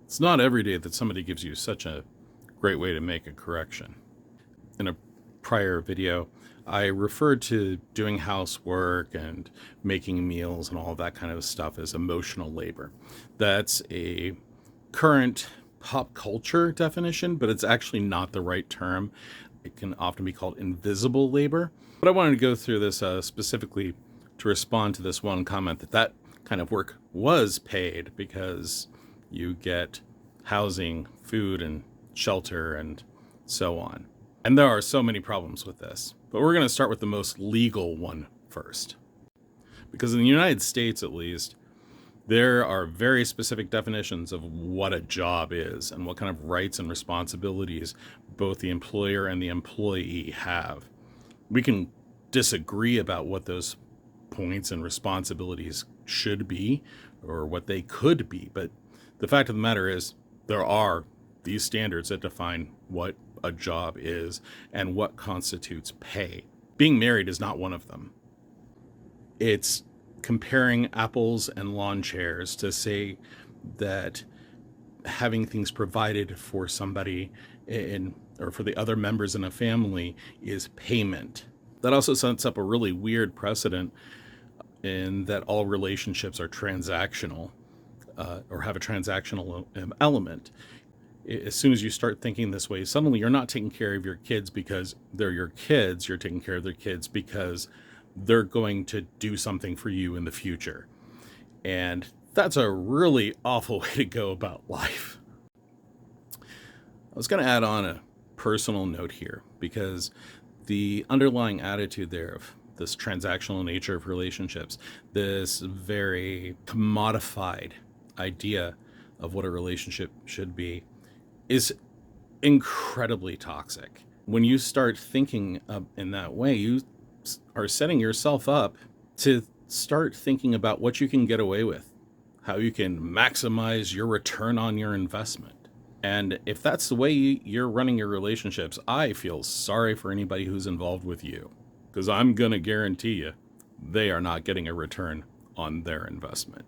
It's not every day that somebody gives you such a great way to make a correction. In a prior video, I referred to doing housework and making meals and all that kind of stuff as emotional labor. That's a current pop culture definition, but it's actually not the right term. It can often be called invisible labor. But I wanted to go through this specifically to respond to this one comment that kind of work was paid because you get housing, food, and shelter, and so on. And there are so many problems with this. But we're going to start with the most legal one first. Because in the United States, at least, there are very specific definitions of what a job is and what kind of rights and responsibilities both the employer and the employee have. We can disagree about what those points and responsibilities should be or what they could be, but the fact of the matter is there are these standards that define what a job is and what constitutes pay. Being married is not one of them. It's comparing apples and lawn chairs to say that having things provided for somebody or for the other members in a family is payment. That also sets up a really weird precedent in that all relationships are transactional or have a transactional element. As soon as you start thinking this way, suddenly you're not taking care of your kids because they're your kids. You're taking care of their kids because they're going to do something for you in the future. And that's a really awful way to go about life. I was going to add on a personal note here because the underlying attitude there of this transactional nature of relationships, this very commodified idea of what a relationship should be, is incredibly toxic. When you start thinking in that way, you are setting yourself up to start thinking about what you can get away with, how you can maximize your return on your investment. And if that's the way you're running your relationships, I feel sorry for anybody who's involved with you, because I'm going to guarantee you they are not getting a return on their investment.